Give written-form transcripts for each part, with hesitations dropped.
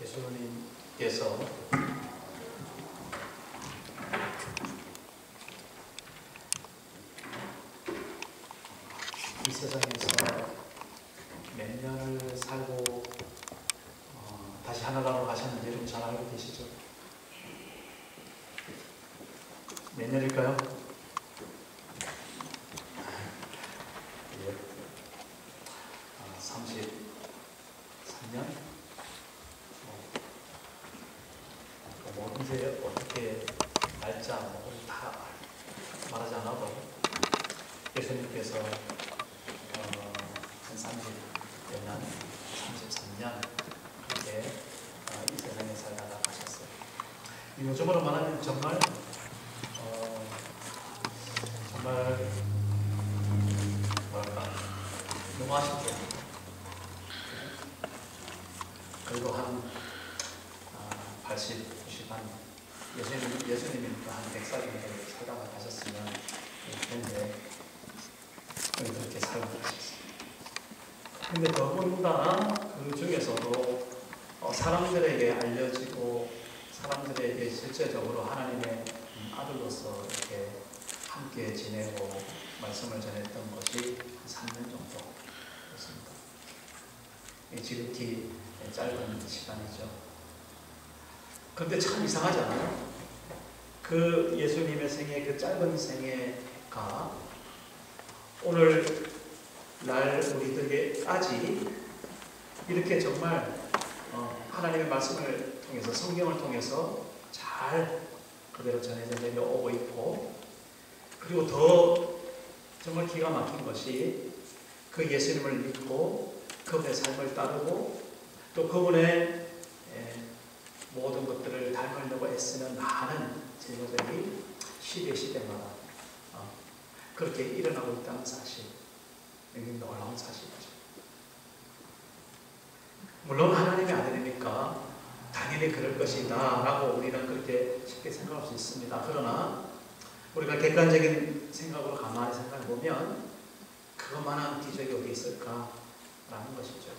예수님께서 이 세상에서 몇 년을 살고 다시 하늘나라로 가셨는지 여러분 잘 알고 계시죠? 몇 년일까요? 33년? 뭐든지 어떻게 날짜 다 말하지 않아도 예수님께서 한 30여 년, 33년 그렇게 이 세상에 살다가 가셨어요. 요즘으로 말하면 정말 뭐랄까 너무 아쉽죠. 그리고 한 80, 90, 한 예수님이 한 100살이 살다가 가셨으면 현재 그렇게 살고 가셨어요. 근데 더군다나 그 중에서도 사람들에게 알려지고 사람들에게 실제적으로 하나님의 아들로서 이렇게 함께 지내고 말씀을 전했던 것이 3년 정도였습니다. 지극히 짧은 시간이죠. 그런데 참 이상하지 않아요? 그 예수님의 생애, 그 짧은 생애가 오늘 날 우리들에게까지 이렇게 정말 하나님의 말씀을 통해서 성경을 통해서 잘 그대로 전해져 내려오고 있고, 그리고 더 정말 기가 막힌 것이 그 예수님을 믿고 그분의 삶을 따르고 또 그분의 모든 것들을 닮으려고 애쓰는 많은 제자들이 시대마다 그렇게 일어나고 있다는 사실, 여기 놀라운 사실이죠. 물론 하나님의 아들이니까 당연히 그럴 것이다 라고 우리는 그렇게 쉽게 생각할 수 있습니다. 그러나 우리가 객관적인 생각으로 가만히 생각해 보면 그것만한 기적이 어디 있을까라는 것이죠.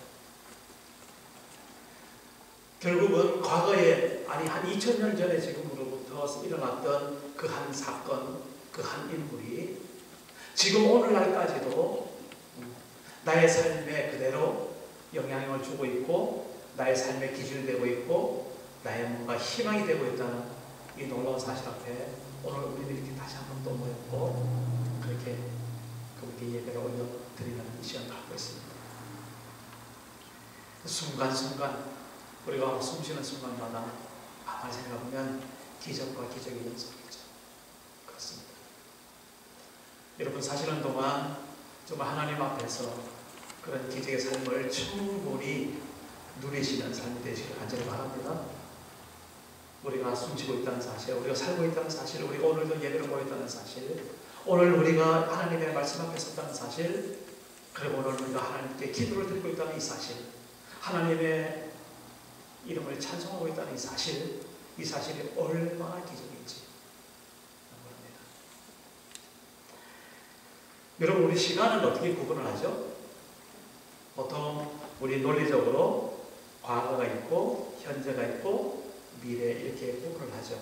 결국은 과거에, 아니 한 2000년 전에 지금으로부터 일어났던 그 한 사건, 그 한 인물이 지금 오늘날까지도 나의 삶에 그대로 영향을 주고 있고 나의 삶의 기준이 되고 있고 나의 뭔가 희망이 되고 있다는 이 놀라운 사실 앞에 오늘 우리는 이렇게 다시 한번 또 모였고 그렇게 그분께 예배를 올려드리는 이 시간을 갖고 있습니다. 순간순간 우리가 숨쉬는 순간마다 가만히 생각해보면 기적과 기적의 연속이죠. 그렇습니다. 여러분 사시는 동안 정말 하나님 앞에서 그런 기적의 삶을 충분히 누리시는 삶이 되시길 간절히 바랍니다. 우리가 숨쉬고 있다는 사실, 우리가 살고 있다는 사실, 우리가 오늘도 예배를 모였다는 사실, 오늘 우리가 하나님의 말씀 앞에 섰다는 사실, 그리고 오늘 우리가 하나님께 기도를 드리고 있다는 이 사실, 하나님의 이름을 찬송하고 있다는 이 사실, 이 사실이 얼마나 기적인지 모릅니다. 여러분 우리 시간을 어떻게 구분을 하죠? 보통 우리 논리적으로 과거가 있고 현재가 있고 미래 이렇게 구분을 하죠.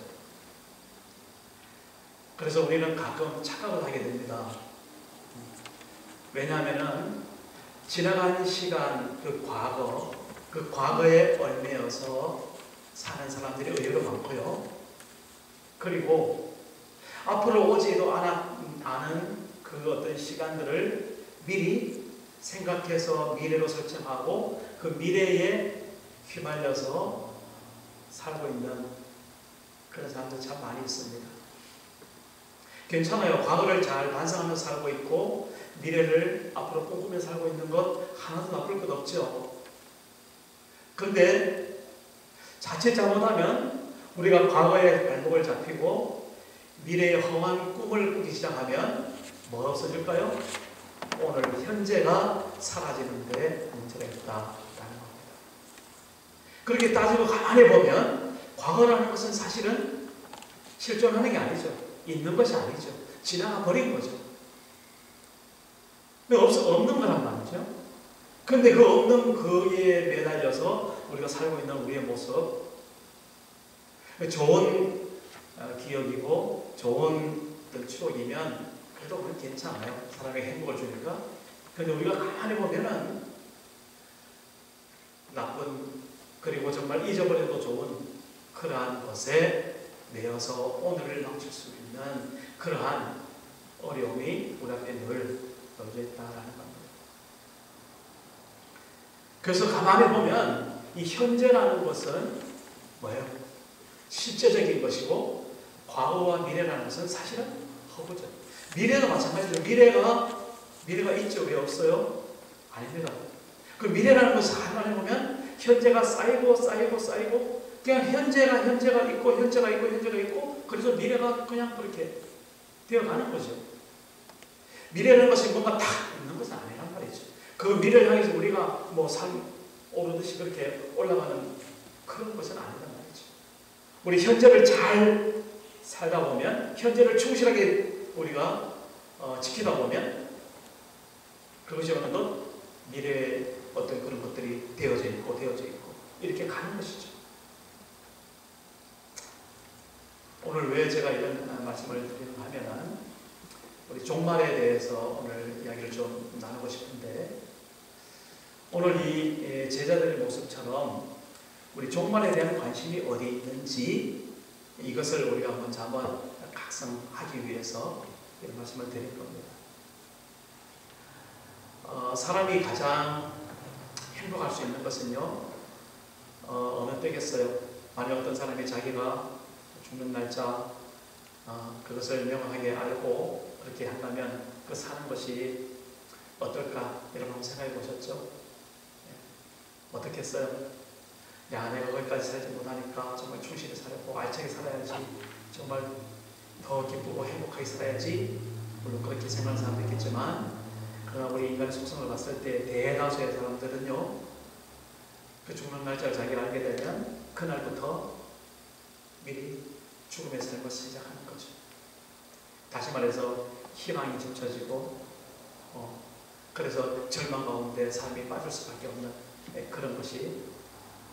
그래서 우리는 가끔 착각을 하게 됩니다. 왜냐하면 지나간 시간, 그 과거에 얽매여서 사는 사람들이 의외로 많고요. 그리고 앞으로 오지도 않은 그 어떤 시간들을 미리 생각해서 미래로 설정하고 그 미래에 휘말려서 살고 있는 그런 사람들 참 많이 있습니다. 괜찮아요. 과거를 잘 반성하면서 살고 있고 미래를 앞으로 꿈꾸며 살고 있는 것 하나도 나쁠 것 없죠. 그런데 자칫 잘못하면 우리가 과거에 발목을 잡히고 미래의 험한 꿈을 꾸기 시작하면 뭐가 없어질까요? 오늘 현재가 사라지는 데 문제가 있다라는 겁니다. 그렇게 따지고 가만히 보면 과거라는 것은 사실은 실존하는 게 아니죠. 있는 것이 아니죠. 지나가 버린 거죠. 없는 거란 말이죠. 그런데 그 없는 그에 매달려서 우리가 살고 있는 우리의 모습, 좋은 기억이고 좋은 추억이면 그래도 그건 괜찮아요. 사람에게 행복을 주니까. 그런데 우리가 가만히 보면은 나쁜, 그리고 정말 잊어버려도 좋은 그러한 것에 매여서 오늘을 망칠 수 있는 그러한 어려움이 우리 앞에 늘 놓여 있다라는 겁니다. 그래서 가만히 보면 이 현재라는 것은 뭐예요? 실제적인 것이고, 과거와 미래라는 것은 사실은 허구죠. 미래가 마찬가지죠. 미래가 있죠. 왜 없어요? 아닙니다. 그 미래라는 것을 가만히 보면 현재가 쌓이고 그냥 현재가 있고 그래서 미래가 그냥 그렇게 되어가는 거죠. 미래라는 것이 뭔가 딱 있는 것은 아니란 말이죠. 그 미래를 향해서 우리가 뭐 산 오르듯이 그렇게 올라가는 그런 것은 아니란 말이죠. 우리 현재를 잘 살다 보면, 현재를 충실하게 우리가 지키다 보면 그것이 어느 것 미래의 어떤 그런 것들이 되어져 있고 이렇게 가는 것이죠. 오늘 왜 제가 이런 말씀을 드리는가 하면은 우리 종말에 대해서 오늘 이야기를 좀 나누고 싶은데, 오늘 이 제자들의 모습처럼 우리 종말에 대한 관심이 어디 있는지 이것을 우리가 한번 각성하기 위해서 이런 말씀을 드릴 겁니다. 사람이 가장 행복할 수 있는 것은요, 어느 때겠어요? 만약 어떤 사람이 자기가 죽는 날짜 그것을 명확하게 알고 그렇게 한다면 그 사는 것이 어떨까? 여러분 생각해 보셨죠? 어떻겠어요? 야, 내가 거기까지 살지 못하니까 정말 충실히 살았고 알차게 살아야지, 정말 더 기쁘고 행복하게 살아야지. 물론 그렇게 생각하는 사람도 있겠지만, 그러나 우리 인간의 속성을 봤을 때 대다수의 사람들은요, 그 죽는 날짜를 자기가 알게 되면 그날부터 미리 죽음의 삶을 시작하는 거죠. 다시 말해서 희망이 점쳐지고 그래서 절망 가운데 삶이 빠질 수밖에 없는 그런 것이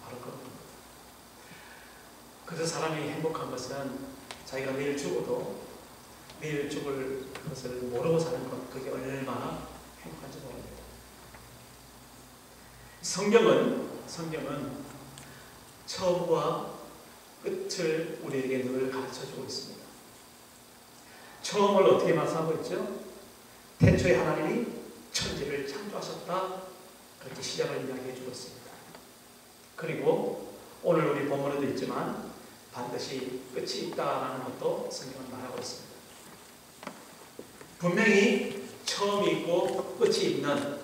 바로 그런 겁니다. 그래서 사람이 행복한 것은 자기가 내일 죽어도 내일 죽을 것을 모르고 사는 것, 그게 얼마나 행복한지 모릅니다. 성경은 처음과 끝을 우리에게 늘 가르쳐주고 있습니다. 처음을 어떻게 말씀하고 있죠? 태초에 하나님이 천지를 창조하셨다, 그렇게 시작을 이야기해주고 있습니다. 그리고 오늘 우리 본문에도 있지만 반드시 끝이 있다라는 것도 성경은 말하고 있습니다. 분명히 처음이 있고 끝이 있는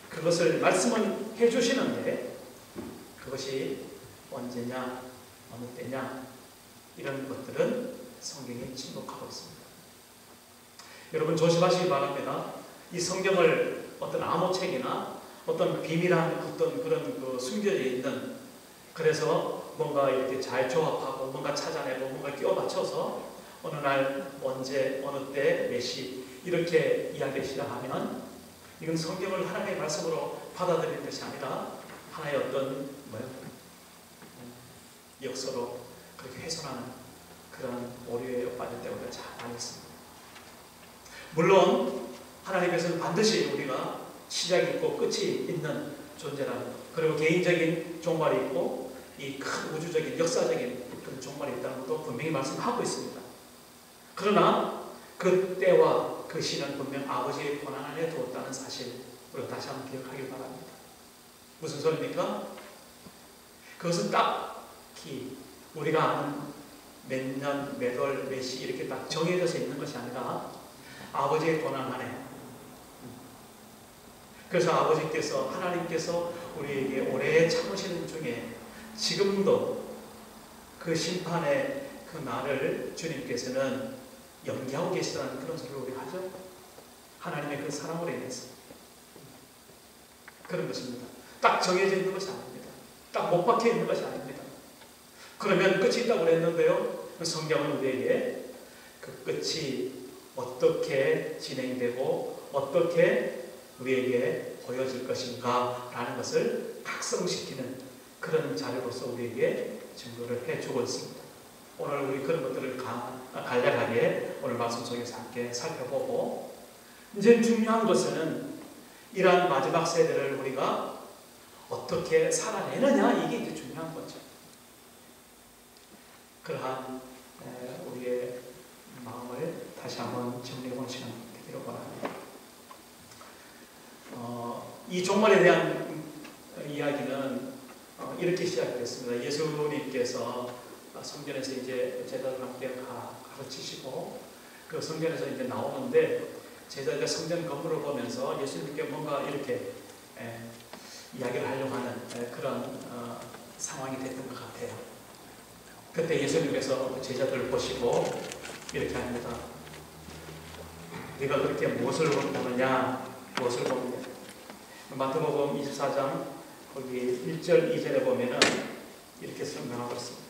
그것을 말씀은 해주시는데, 그것이 언제냐, 어느 때냐, 이런 것들은 성경이 침묵하고 있습니다. 여러분 조심하시기 바랍니다. 이 성경을 어떤 암호책이나 어떤 비밀한 어떤 그런 숨겨져 있는, 그래서 뭔가 이렇게 잘 조합하고 뭔가 찾아내고 뭔가 끼워 맞춰서 어느 날 언제 어느 때 몇 시 이렇게 이야기를 시작하면 이건 성경을 하나님의 말씀으로 받아들이는 것이 아니라 하나의 어떤 역사로 그렇게 훼손하는 그런 오류에 빠질 때가 우리가 잘 알겠습니다. 물론 하나님께서는 반드시 우리가 시작이 있고 끝이 있는 존재라는 것, 그리고 개인적인 종말이 있고 이 큰 우주적인 역사적인 그런 종말이 있다는 것도 분명히 말씀하고 있습니다. 그러나 그 때와 그 시는 분명 아버지의 권한 안에 두었다는 사실, 우리가 다시 한번 기억하길 바랍니다. 무슨 소리입니까? 그것은 딱히 우리가 아는 몇 년, 몇 월, 몇 시 이렇게 딱 정해져서 있는 것이 아니라 아버지의 권한 안에, 그래서 아버지께서, 하나님께서 우리에게 오래 참으시는 중에 지금도 그 심판의 그 날을 주님께서는 연기하고 계시다는 그런 소리를 우리가 하죠. 하나님의 그 사랑으로 인해서 그런 것입니다. 딱 정해져 있는 것이 아닙니다. 딱 못 박혀 있는 것이 아닙니다. 그러면 끝이 있다고 그랬는데요, 그 성경은 우리에게 그 끝이 어떻게 진행되고 어떻게 우리에게 보여질 것인가 라는 것을 각성시키는 그런 자료로서 우리에게 증거를 해주고 있습니다. 오늘 우리 그런 것들을 간략하게 오늘 말씀 속에서 함께 살펴보고, 이제 중요한 것은 이러한 마지막 세대를 우리가 어떻게 살아내느냐, 이게 이제 중요한 거죠. 그러한 우리의 마음을 다시 한번 정리해보는 시간 되기를 바랍니다. 이 종말에 대한 이야기는 이렇게 시작됐습니다. 예수님께서 성전에서 이제 제자들과 함께 가르치시고 그 성전에서 이제 나오는데 제자들 성전 건물을 보면서 예수님께 뭔가 이렇게 이야기를 하려고 하는 그런 상황이 됐던 것 같아요. 그때 예수님께서 제자들을 보시고 이렇게 합니다. 네가 그렇게 무엇을 보느냐, 무엇을 보느냐. 마태복음 24장 거기 1절 2절에 보면은 이렇게 설명하고 있습니다.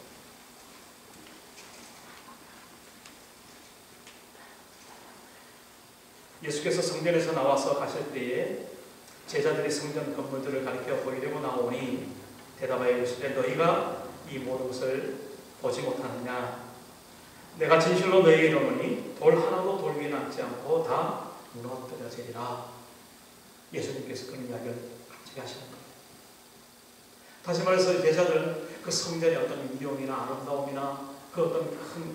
예수께서 성전에서 나와서 가실 때에 제자들이 성전 건물들을 가리켜 보이려고 나오니 대답하여 이르시되 너희가 이 모든 것을 보지 못하느냐. 내가 진실로 너희에게 이르노니 돌 하나도 돌 위에 남지 않고 다 무너뜨려지리라. 예수님께서 그런 이야기를 갑자기 하시는 거예요. 다시 말해서 제자들은 그 성전의 어떤 위엄이나 아름다움이나 그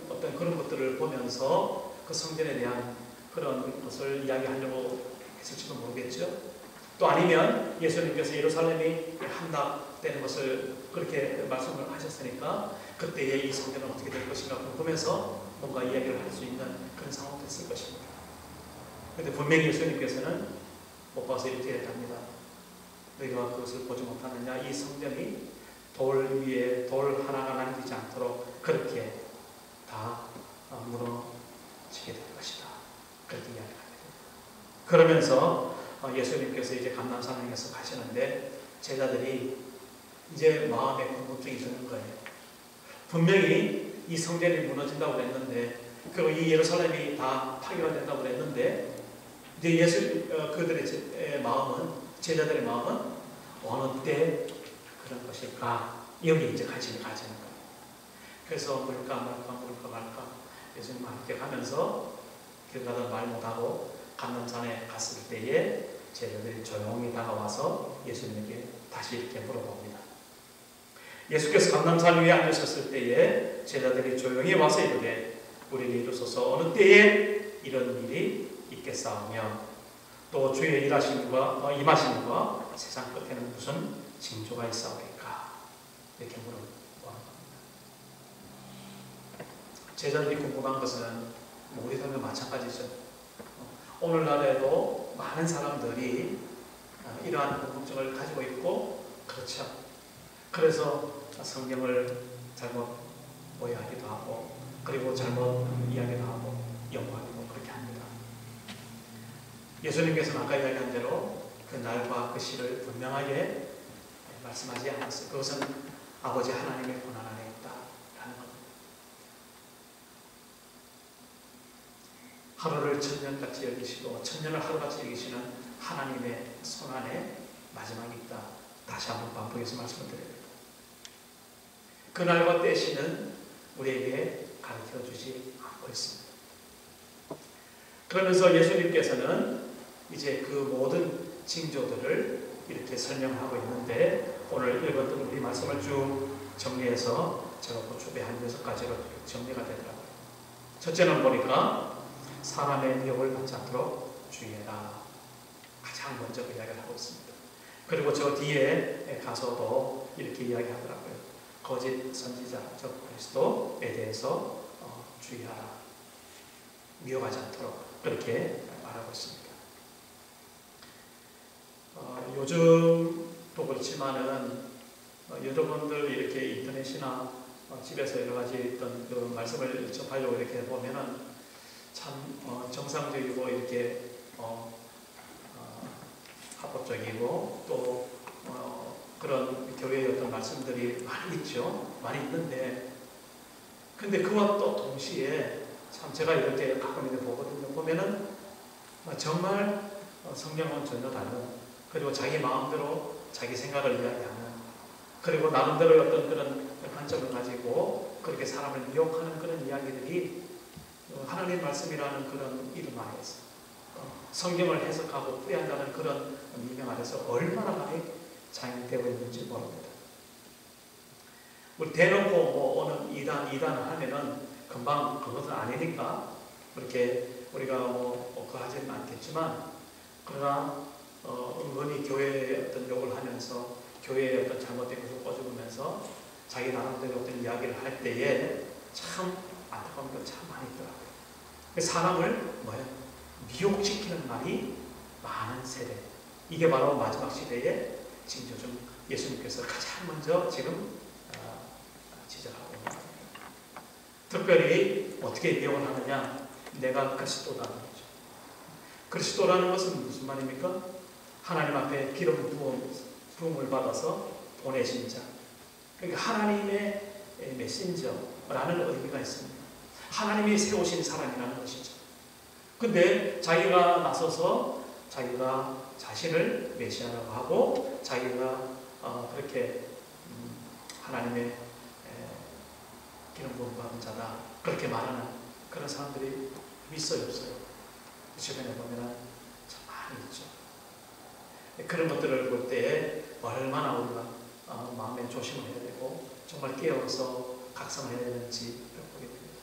어떤 그런 것들을 보면서 그 성전에 대한 그런 것을 이야기하려고 했을지도 모르겠죠. 또 아니면 예수님께서 예루살렘이 함락되는 것을 그렇게 말씀을 하셨으니까 그때에 이 성전은 어떻게 될 것인가 궁금해서 뭔가 이야기를 할 수 있는 그런 상황도 있을 것입니다. 그런데 분명히 예수님께서는 못 봐서 이렇게 합니다. 너희가 그것을 보지 못하느냐. 이 성전이 돌 위에 돌 하나가 남기지 않도록 그렇게 다 무너지게 될 것이다. 그렇게 이야기합니다. 그러면서 예수님께서 이제 감람산에서 가시는데 제자들이 이제 마음에 궁금증이 드는 거예요. 분명히 이 성전이 무너진다고 그랬는데, 그리고 이 예루살렘이 다 파괴가 된다고 그랬는데, 이제 그들의 마음은, 제자들의 마음은 어느 때 그런 것일까? 여기 이제 관심이 가지는 거예요. 그래서 물까 말까 예수님과 함께 가면서 길 가다 말 못하고 감람산에 갔을 때에 제자들이 조용히 다가와서 예수님에게 다시 이렇게 물어봅니다. 예수께서 감람산 위에 앉으셨을 때에 제자들이 조용히 와서 이르되 우리에게 이르소서 어느 때에 이런 일이 있겠사오며 또 주의 임하심과 세상 끝에는 무슨 징조가 있사오리까? 이렇게 물어보는 겁니다. 제자들이 궁금한 것은 우리들과 마찬가지죠. 오늘날에도 많은 사람들이 이러한 궁금증을 가지고 있고, 그렇죠. 그래서 성경을 잘못 오해하기도 하고, 그리고 잘못 이야기도 하고, 연구하기도 그렇게 합니다. 예수님께서는 아까 이야기한 대로 그 날과 그 시를 분명하게 말씀하지 않았어요. 그것은 아버지 하나님의 권한 안에 있다라는 겁니다. 하루를 천년같이 여기시고 천년을 하루같이 여기시는 하나님의 손 안에 마지막이 있다. 다시 한번 반복해서 말씀을 드립니다. 그날과 때시는 우리에게 가르쳐 주지 않고 있습니다. 그러면서 예수님께서는 이제 그 모든 징조들을 이렇게 설명하고 있는데, 오늘 읽었던 우리 말씀을 쭉 정리해서 제가 고초배 한 6가지로 정리가 되더라고요. 첫째는 보니까 사람의 미혹을 받지 않도록 주의해라. 가장 먼저 그 이야기를 하고 있습니다. 그리고 저 뒤에 가서도 이렇게 이야기하더라고요. 거짓 선지자, 즉 그리스도에 대해서 주의하라. 미혹하지 않도록 그렇게 말하고 있습니다. 요즘도 그렇지만은 여러분들 이렇게 인터넷이나 집에서 여러 가지 어떤 그 말씀을 접하려고 이렇게 보면은 참 정상적이고 이렇게 합법적이고 또 그런 교회의 어떤 말씀들이 많이 있죠. 많이 있는데, 근데 그와 또 동시에 참 제가 이렇게 가끔 이렇게 보거든요. 보면은 정말 성경은 전혀 다른, 그리고 자기 마음대로 자기 생각을 이야기하는, 그리고 나름대로 어떤 그런 관점을 가지고 그렇게 사람을 미혹하는 그런 이야기들이 하나님 말씀이라는 그런 이름 아래서 성경을 해석하고 풀이한다는 그런 미명 아래서 얼마나 많이 장악되고 있는지 모릅니다. 우리 대놓고 뭐 어느 이단을 하면은 금방 그것은 아니니까 그렇게 우리가 뭐 그하지는 않겠지만, 그러나 은근히 교회의 어떤 욕을 하면서 교회의 어떤 잘못된 것을 꼬집으면서 자기 나름대로 어떤 이야기를 할 때에 참 안타까운 게 참 많이 있더라고요. 사람을 미혹시키는 말이 많은 세대. 이게 바로 마지막 시대에 지금 요즘 예수님께서 가장 먼저 지금 지적하고 있는 겁니다. 특별히 어떻게 미혹을 하느냐? 내가 그리스도다는 거죠. 그리스도라는 것은 무슨 말입니까? 하나님 앞에 기름 부음을 받아서 보내신 자. 그러니까 하나님의 메신저라는 의미가 있습니다. 하나님이 세우신 사람이라는 것이죠. 근데 자기가 나서서 자기가 자신을 메시아라고 하고 자기가 그렇게 하나님의 기름 부음 받은 자다, 그렇게 말하는 그런 사람들이 있어요, 없어요? 주변에 보면 참 많이 있죠. 그런 것들을 볼 때 얼마나 우리가 마음에 조심을 해야 되고 정말 깨어서 각성해야 되는지 보게 됩니다.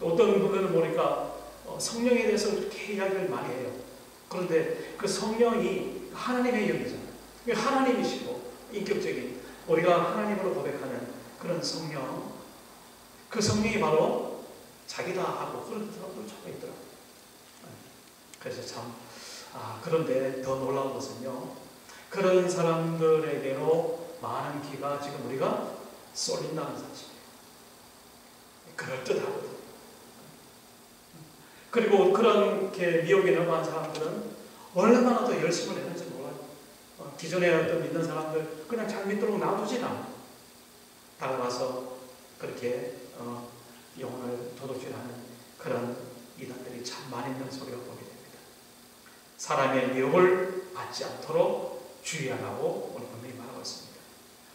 어떤 부분을 보니까 성령에 대해서 그렇게 이야기를 많이 해요. 그런데 그 성령이 하나님의 영이잖아요. 하나님이시고 인격적인 우리가 하나님으로 고백하는 그런 성령, 그 성령이 바로 자기다 하고 그런 사람들 참 있더라고요. 그래서 참 그런데 더 놀라운 것은요, 그런 사람들에게로 많은 기가 지금 우리가 쏠린다는 사실이에요. 그럴듯하거든요. 그리고 그렇게 미혹에 넘어간 사람들은 얼마나 더 열심을 했는지 몰라요. 기존에 어떤 믿는 사람들 그냥 잘 믿도록 놔두진 않아요. 다가가서 그렇게 영혼을 도둑질하는 그런 이단들이 참 많이 있는 소리가 보게 됩니다. 사람의 미혹을 받지 않도록 주의하라고 오늘 분명히 말하고 있습니다.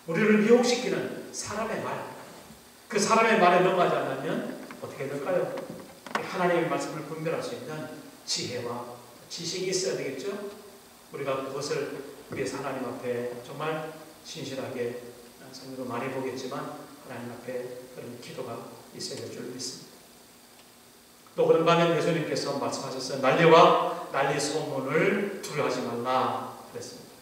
우리를 미혹시키는 사람의 말, 그 사람의 말에 넘어가지 않으면 어떻게 될까요? 하나님의 말씀을 분별할 수 있는 지혜와 지식이 있어야 되겠죠? 우리가 그것을 위해서 하나님 앞에 정말 신실하게 성경도 많이 보겠지만 하나님 앞에 그런 기도가 있어야 될 줄 믿습니다. 또 그런가 하면 예수님께서 말씀하셨어요. 난리와 난리 소문을 두려워하지 말라 그랬습니다.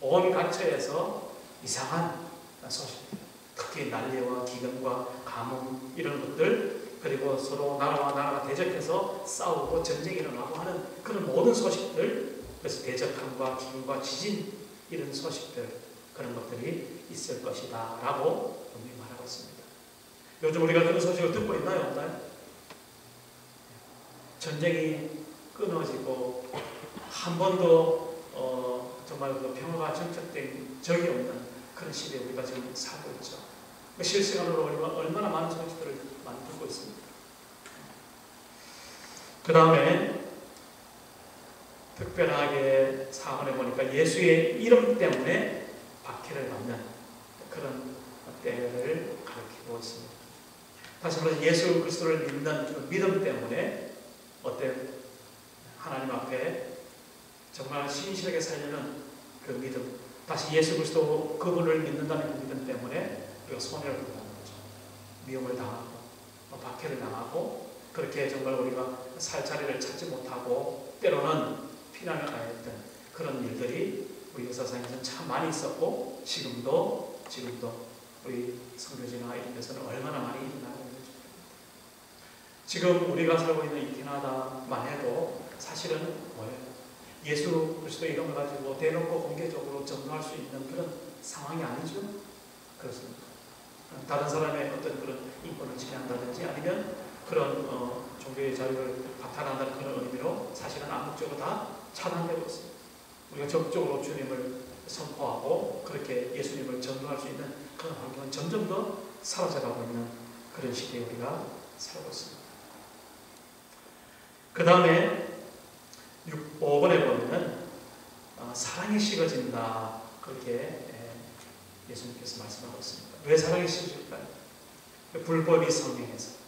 온 각처에서 이상한 소식들, 특히 난리와 기근과 가뭄 이런 것들, 그리고 서로 나라와 나라가 대적해서 싸우고 전쟁이 일어나고 하는 그런 모든 소식들, 그래서 대적함과 기근과 지진 이런 소식들, 그런 것들이 있을 것이다 라고 분명히 말하고 있습니다. 요즘 우리가 그런 소식을 듣고 있나요? 없나요? 전쟁이 끊어지고 한 번도 정말 그 평화가 정착된 적이 없는 그런 시대에 우리가 지금 살고 있죠. 실시간으로 얼마나 많은 소식들을 많이 듣고 있습니다. 그 다음에 특별하게 사건에 보니까 예수의 이름 때문에 박해를 받는 그런 때를 가리키고 있습니다. 다시 말해서 예수 그리스도를 믿는 그 믿음 때문에 어때요? 하나님 앞에 정말 신실하게 살려는 그 믿음, 다시 예수 그리스도 그분을 믿는다는 그 믿음 때문에 우리가 손해를 본다는 거죠. 미움을 당하고 박해를 당하고 그렇게 정말 우리가 살 자리를 찾지 못하고 때로는 피난을 가야 했던 그런 일들이 우리 역사상에서는 참 많이 있었고 지금도 우리 선교지나 이런 데서는 얼마나 많이 일어나고 있는지 모릅니다. 지금 우리가 살고 있는 이 캐나다만 해도 사실은 뭐예요? 예수 그리스도 이름을 가지고 대놓고 공개적으로 전도할 수 있는 그런 상황이 아니죠. 그렇습니다. 다른 사람의 어떤 그런 인권을 침해한다든지 아니면 그런 종교의 자유를 박탈한다는 그런 의미로 사실은 암묵적으로 다 차단되고 있습니다. 우리가 적극적으로 주님을 선포하고 그렇게 예수님을 전도할 수 있는 그런 환경은 점점 더 사라져가고 있는 그런 시대에 우리가 살고 있습니다. 그 다음에 5번에 보면은 사랑이 식어진다 그렇게 예수님께서 말씀하고 있습니다. 왜 사랑이 식어질까요? 불법이 성행해서.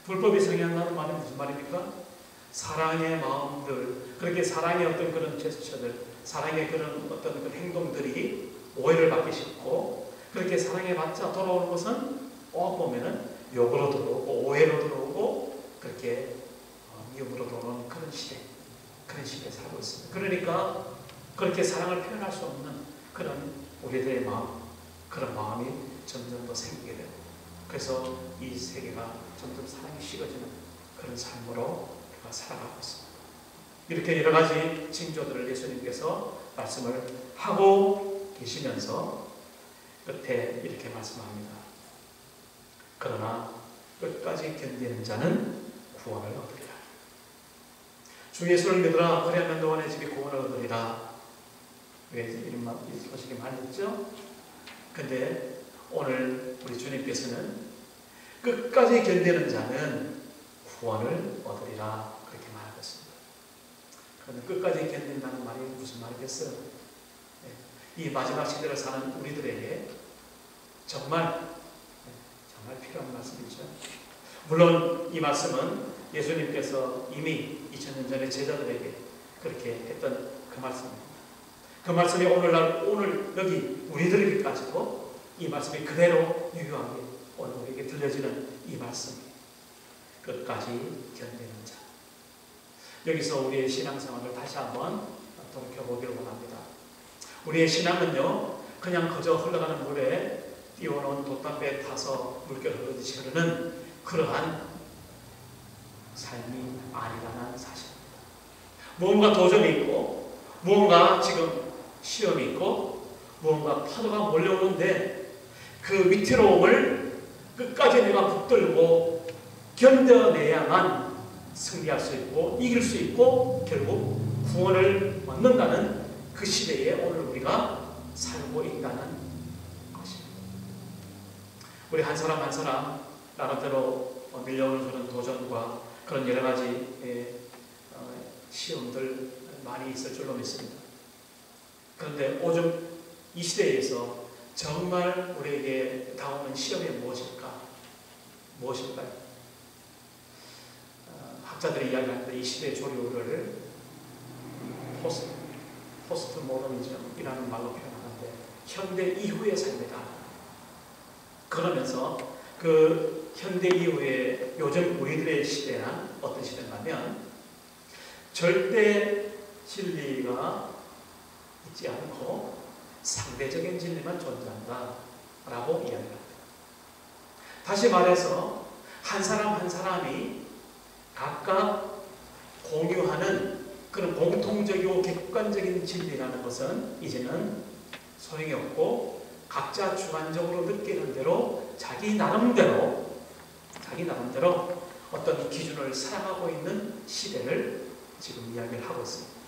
불법이 성행한다는 말이 무슨 말입니까? 사랑의 마음들, 그렇게 사랑의 어떤 그런 제스처들, 사랑의 그런 어떤 그 행동들이 오해를 받기 쉽고, 그렇게 사랑에 받자 돌아오는 것은 보면은 욕으로 들어오고 오해로 들어오고 그렇게 미움으로 들어오는 그런 시대에 살고 있습니다. 그러니까 그렇게 사랑을 표현할 수 없는 그런 우리들의 마음, 그런 마음이 점점 더 생기게 되고, 그래서 이 세계가 점점 사랑이 식어지는 그런 삶으로 우리가 살아가고 있습니다. 이렇게 여러 가지 징조들을 예수님께서 말씀을 하고 계시면서 끝에 이렇게 말씀합니다. 그러나 끝까지 견디는 자는 구원을 얻으리라. 주 예수를 믿으라. 그리하면 너희의 집이 구원을 얻으리라. 왜 이 소식이 많이 있죠? 근데 오늘 우리 주님께서는 끝까지 견디는 자는 구원을 얻으리라 그렇게 말하고 있습니다. 그런데 끝까지 견딘다는 말이 무슨 말이겠어요? 이 마지막 시대를 사는 우리들에게 정말 필요한 말씀이죠. 물론 이 말씀은 예수님께서 이미 2000년 전에 제자들에게 그렇게 했던 그 말씀입니다. 그 말씀이 오늘 여기 우리들에게까지도 이 말씀이 그대로 유효하게 오늘 우리에게 들려지는 이 말씀이 끝까지 견디는 자. 여기서 우리의 신앙생활을 다시 한번 돌이켜보기를 원합니다. 우리의 신앙은요, 그냥 그저 흘러가는 물에 띄워놓은 돛담배에 타서 물결 흐르듯이 흐르는 그러한 삶이 아니라는 사실입니다. 무언가 도전이 있고, 무언가 지금 시험이 있고, 무언가 파도가 몰려오는데 그 위태로움을 끝까지 내가 붙들고 견뎌내야만 승리할 수 있고 이길 수 있고 결국 구원을 얻는다는 그 시대에 오늘 우리가 살고 있다는 것입니다. 우리 한 사람 한 사람 나름대로 밀려오는 그런 도전과 그런 여러 가지 시험들 많이 있을 줄로 믿습니다. 그런데 오죽 이 시대에서 정말 우리에게 다가오는 시험이 무엇일까요? 학자들이 이야기할 때 이 시대의 조류를 포스트 모더니즘이라는 말로 표현하는데 현대 이후의 삶이다. 그러면서 그 현대 이후의 요즘 우리들의 시대는 어떤 시대냐면 절대 진리가 있지 않고 상대적인 진리만 존재한다 라고 이야기합니다. 다시 말해서 한 사람 한 사람이 각각 공유하는 그런 공통적이고 객관적인 진리라는 것은 이제는 소용이 없고 각자 주관적으로 느끼는 대로 자기 나름대로 어떤 기준을 살아가고 있는 시대를 지금 이야기를 하고 있습니다.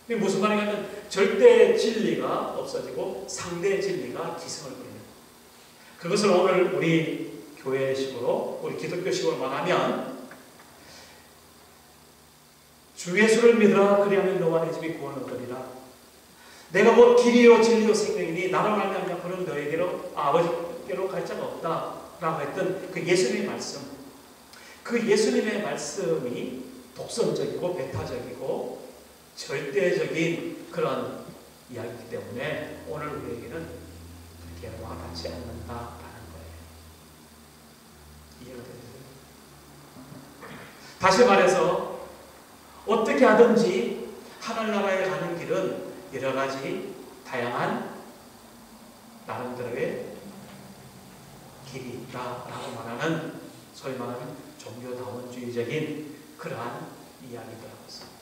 이게 무슨 말이냐면 절대 진리가 없어지고 상대 진리가 기승을 부리는, 그것을 오늘 우리 교회식으로 우리 기독교식으로 말하면 주 예수를 믿으라. 그리하면 너와 내 집이 구원을 얻으리라. 내가 곧 길이요 진리요 생명이니 나로 말미암아 그런 너에게로 아버지께로 갈 자가 없다 라고 했던 그 예수님의 말씀, 그 예수님의 말씀이 독선적이고 배타적이고 절대적인 그런 이야기이기 때문에 오늘 우리에게는 그렇게 와닿지 않는다라는 거예요. 이해가 되세요? 다시 말해서 어떻게 하든지 하늘나라에 가는 길은 여러 가지 다양한 나름대로의 길이 있다라고 말하는 소위 말하는 종교다원주의적인 그러한 이야기들하고 있습니다.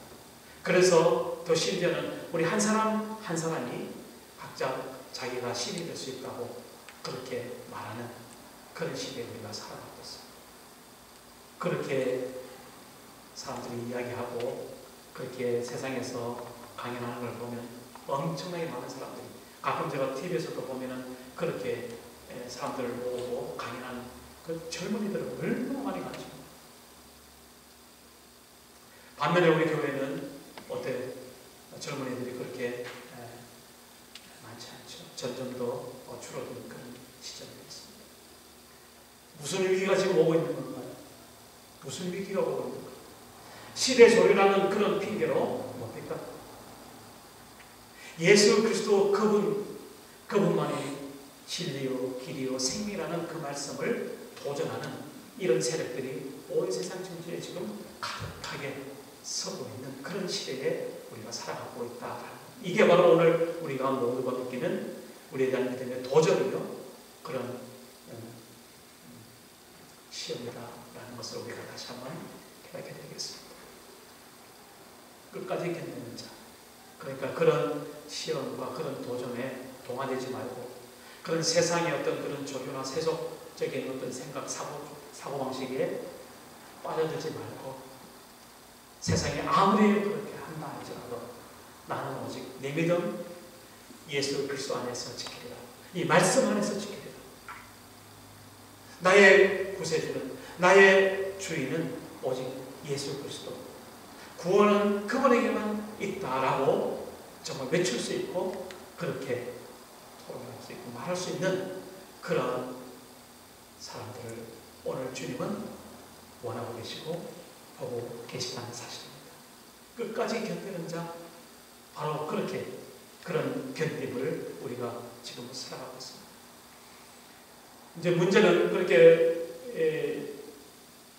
그래서 더 심지어는 우리 한 사람 한 사람이 각자 자기가 신이 될 수 있다고 그렇게 말하는 그런 시대에 우리가 살아가고 있습니다. 그렇게 사람들이 이야기하고 그렇게 세상에서 강연하는 걸 보면 엄청나게 많은 사람들이, 가끔 제가 TV에서도 보면은 그렇게 사람들을 모으고 강연하는 그 젊은이들을 얼마나 많이 가르칩니다. 반면에 우리 교회는 점점 더 줄어드는 그런 시점이 됐습니다. 무슨 위기가 지금 오고 있는 건가요? 무슨 위기가 오고 있는 건가요? 시대 조류라는 그런 핑계로 뭡니까? 예수 그리스도 그분만이 진리요 길이요 생명이라는 그 말씀을 도전하는 이런 세력들이 온 세상 전체에 지금 가득하게 서고 있는 그런 시대에 우리가 살아가고 있다. 이게 바로 오늘 우리가 모두가 느끼는 우리에 대한 믿음의 도전이요 그런 시험이다라는 것을 우리가 다시 한번 깨닫게 되겠습니다. 끝까지 견디는 자, 그러니까 그런 시험과 그런 도전에 동화되지 말고 그런 세상의 어떤 그런 조류나 세속적인 어떤 생각, 사고방식에 빠져들지 말고 세상에 아무리 그렇게 한다 할지라도 나는 오직 내 믿음 예수 그리스도 안에서 지키리라. 이 말씀 안에서 지키리라. 나의 구세주는 나의 주인은 오직 예수 그리스도. 구원은 그분에게만 있다라고 정말 외칠 수 있고 그렇게 토론할 수 있고 말할 수 있는 그런 사람들을 오늘 주님은 원하고 계시고 보고 계시다는 사실입니다. 끝까지 견디는 자, 바로 그렇게 그런 견딤을 우리가 지금 살아가고 있습니다. 이제 문제는 그렇게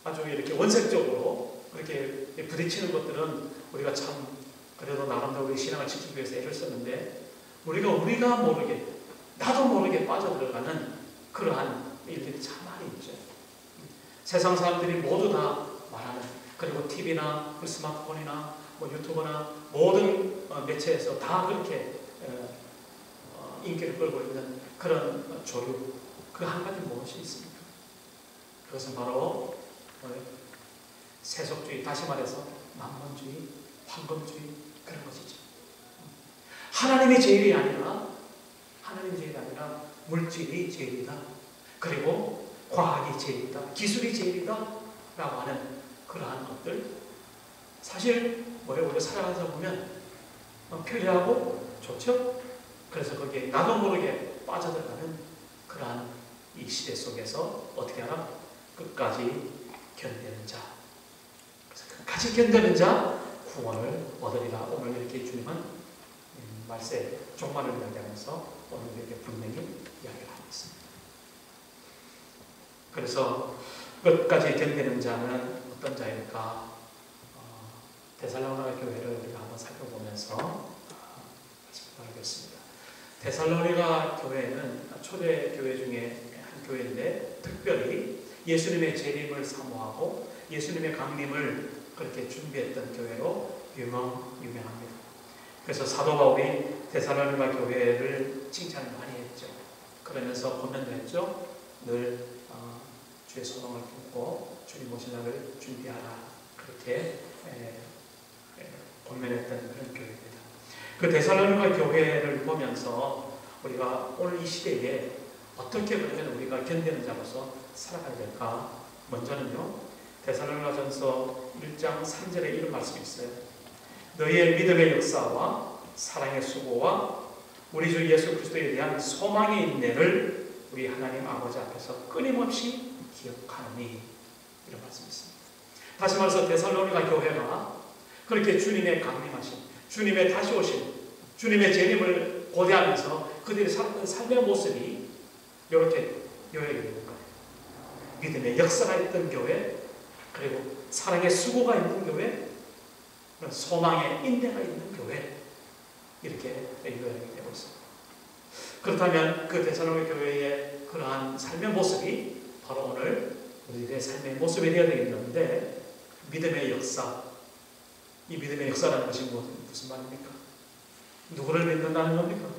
아주 이렇게 원색적으로 그렇게 부딪히는 것들은 우리가 참 그래도 나름대로 우리 신앙을 지키기 위해서 애를 썼는데 우리가 모르게 나도 모르게 빠져들어가는 그러한 일들이 참 많이 있죠. 세상 사람들이 모두 다 말하는 그리고 TV나 스마트폰이나 유튜브나 모든 매체에서 다 그렇게 인기를 끌고 있는 그런 조류 그 한 가지 무엇이 있습니까? 그것은 바로 세속주의, 다시 말해서 만몬주의, 황금주의 그런 것이죠. 하나님이 제일이 아니라 물질이 제일이다. 그리고 과학이 제일이다. 기술이 제일이다. 라고 하는 그러한 것들 사실 우리가 살아가다 보면 편리하고 좋죠. 그래서 거기에 나도 모르게 빠져들어가는 그러한 이 시대 속에서 어떻게 하나? 끝까지 견디는 자. 그래서 끝까지 견디는 자 구원을 얻으리라. 오늘 이렇게 주님은 말세 종말을 이야기하면서 오늘 이렇게 분명히 이야기를 하고 있습니다. 그래서 끝까지 견디는 자는 어떤 자일까? 데살로니가 교회를 우리가 한번 살펴보면서 말씀드리겠습니다. 데살로니가 교회는 초대 교회 중에 한 교회인데 특별히 예수님의 재림을 사모하고 예수님의 강림을 그렇게 준비했던 교회로 유명합니다. 그래서 사도 바울이 데살로니가 교회를 칭찬을 많이 했죠. 그러면서 권면도 했죠. 늘 주의 소망을 품고 주님 오신 날을 준비하라. 그렇게 권면했던 그런 교회입니다. 그 데살로니가 교회를 보면서 우리가 오늘 이 시대에 어떻게 그러면 우리가 견디는 자로서 살아가야 될까? 먼저는요, 데살로니가전서 1장 3절에 이런 말씀이 있어요. 너희의 믿음의 역사와 사랑의 수고와 우리 주 예수 그리스도에 대한 소망의 인내를 우리 하나님 아버지 앞에서 끊임없이 기억하노니, 이런 말씀이 있습니다. 다시 말해서 데살로니가 교회가 그렇게 주님의 강림하심, 주님의 다시 오심, 주님의 재림을 고대하면서 그들이 살았던 삶의 모습이 이렇게 요약이 되는 거예요. 믿음의 역사가 있던 교회, 그리고 사랑의 수고가 있는 교회, 소망의 인내가 있는 교회, 이렇게 요약이 되고 있습니다. 그렇다면 그 데살로니가 교회의 그러한 삶의 모습이 바로 오늘 우리들의 삶의 모습이 되어야 되겠는데, 믿음의 역사, 이 믿음의 역사라는 것이 무슨 말입니까? 누구를 믿는다는 겁니까?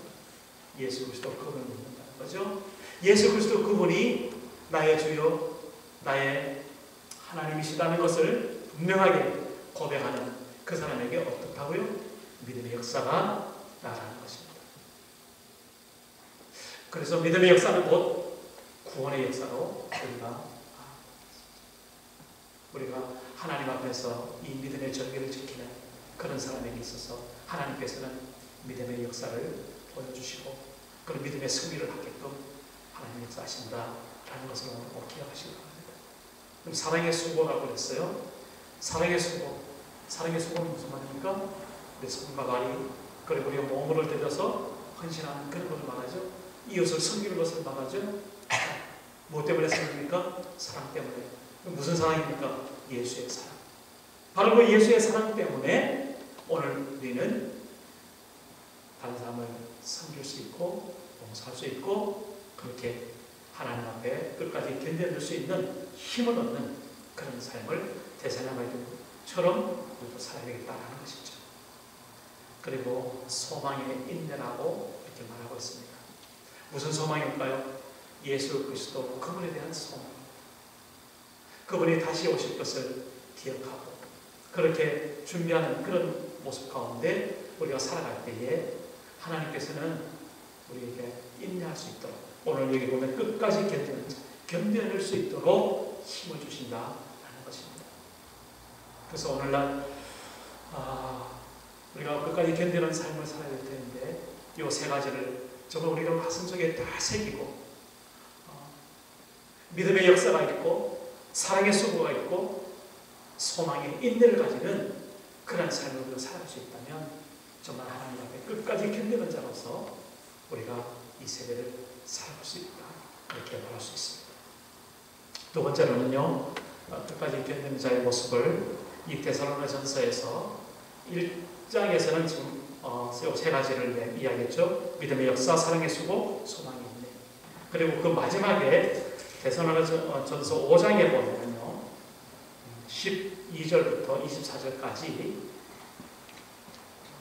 예수 그리스도 그분을 믿는다는 거죠. 예수 그리스도 그분이 나의 주요, 나의 하나님이시다는 것을 분명하게 고백하는 그 사람에게 어떻다고요? 믿음의 역사가 나라는 것입니다. 그래서 믿음의 역사는 곧 구원의 역사로 우리가 하나님 앞에서 이 믿음의 절개를 지키는 그런 사람에게 있어서 하나님께서는 믿음의 역사를 보여주시고 그런 믿음의 승리를 하게끔 하나님 역사하신다라는 것을 오늘 꼭 기억하시기 바랍니다. 그럼 사랑의 수고라고 그랬어요. 사랑의 수고. 사랑의 수고는 무슨 말입니까? 우리 손과 발이, 그리고 우리가 몸을 들여서 헌신하는 그런 것을 말하죠. 이웃을 섬기는 것을 말하죠. 무엇 때문에 섬깁니까? 사랑 때문에. 무슨 사랑입니까? 예수의 사랑. 바로 그 예수의 사랑 때문에 오늘 우리는 다른 사람을 섬길 수 있고 봉사할 수 있고 그렇게 하나님 앞에 끝까지 견뎌낼 수 있는 힘을 얻는 그런 삶을 대사님처럼 우리도 살아야 되겠다는 것이죠. 그리고 소망의 인내라고 이렇게 말하고 있습니다. 무슨 소망일까요? 예수 그리스도 그분에 대한 소망. 그분이 다시 오실 것을 기억하고 그렇게 준비하는 그런 모습 가운데 우리가 살아갈 때에 하나님께서는 우리에게 인내할 수 있도록, 오늘 여기 보면 끝까지 견뎌낼 수 있도록 힘을 주신다라는 것입니다. 그래서 오늘날 우리가 끝까지 견디는 삶을 살아야 될 텐데 이 세 가지를 정말 우리가 가슴속에 다 새기고 믿음의 역사가 있고 사랑의 수고가 있고 소망의 인내를 가지는 그런 삶을 우리가 살아갈 수 있다면 정말 하나님 앞에 끝까지 견디는 자로서 우리가 이 세대를 살아갈 수 있다, 이렇게 말할 수 있습니다. 두 번째로는요, 끝까지 견디는 자의 모습을 이 데살로니가전서에서 1장에서는 지금 세 가지를 이야기했죠. 믿음의 역사, 사랑의 수고, 소망의 인내. 그리고 그 마지막에 데살로니가전서 5장에 보면요, 12절부터 24절까지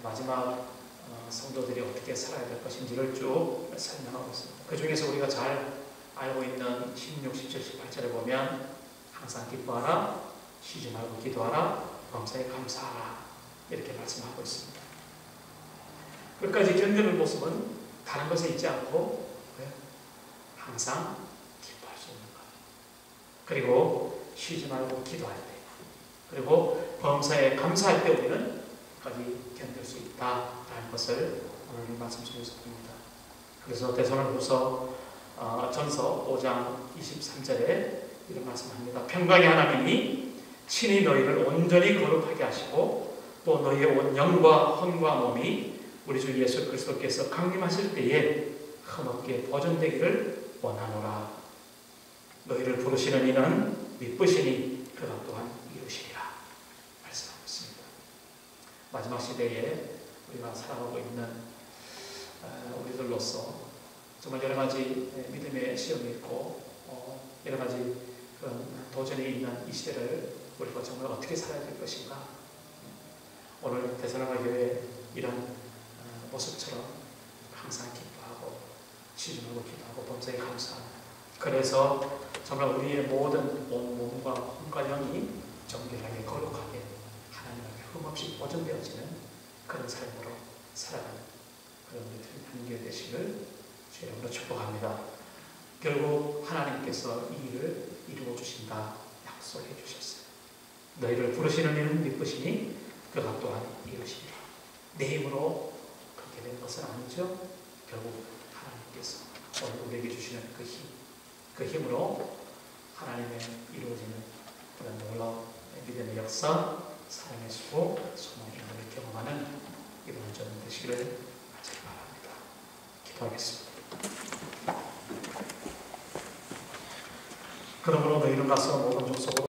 마지막 성도들이 어떻게 살아야 될 것인지를 쭉 설명하고 있습니다. 그 중에서 우리가 잘 알고 있는 16, 17, 18절에 보면 항상 기뻐하라, 쉬지 말고 기도하라, 범사에 감사하라, 이렇게 말씀하고 있습니다. 끝까지 견디는 모습은 다른 것에 있지 않고 항상 기뻐할 수 있는 것, 그리고 쉬지 말고 기도할 때, 그리고 범사에 감사할 때 우리는 끝까지 견딜 수 있다라는 것을 오늘 말씀 속에서 봅니다. 그래서 데살로니가후서 전서 5장 23절에 이런 말씀합니다. 평강의 하나님이 친히 너희를 온전히 거룩하게 하시고 또 너희의 온 영과 혼과 몸이 우리 주 예수 그리스도께서 강림하실 때에 흠없게 보존되기를 원하노라. 너희를 부르시는 이는 미쁘시니 그가 또한 이루시리라 말씀하고 있습니다. 마지막 시대에 우리가 살아가고 있는 우리들로서 정말 여러 가지 믿음의 시험이 있고 여러 가지 그런 도전이 있는 이 시대를 우리가 정말 어떻게 살아야 될 것인가. 오늘 데살로니가 교회 이런 모습처럼 항상 기뻐하고 쉬지 말고 기도하고 범사에 감사하고, 그래서 정말 우리의 모든 온 몸과 혼과 영이 정결하게 거룩하게 하나님 앞에 흠없이 보존되어지는 그런 삶으로 살아가는 그런 우리들이 한결 되시길 주의 이름으로 축복합니다. 결국 하나님께서 이 일을 이루어 주신다 약속해 주셨어요. 너희를 부르시는 이는 미쁘시니 그가 또한 이루시리라. 내 힘으로 그렇게 된 것은 아니죠. 결국 하나님께서 오늘 우리에게 주시는 그 힘으로 하나님의 이루어지는 그런 놀라운 믿음의 역사, 사랑의 수고, 소망의 힘을 경험하는 이번 전 되시기를 간절히 바랍니다. 기도하겠습니다. 그러므로 너희는 가서 모든 족속으로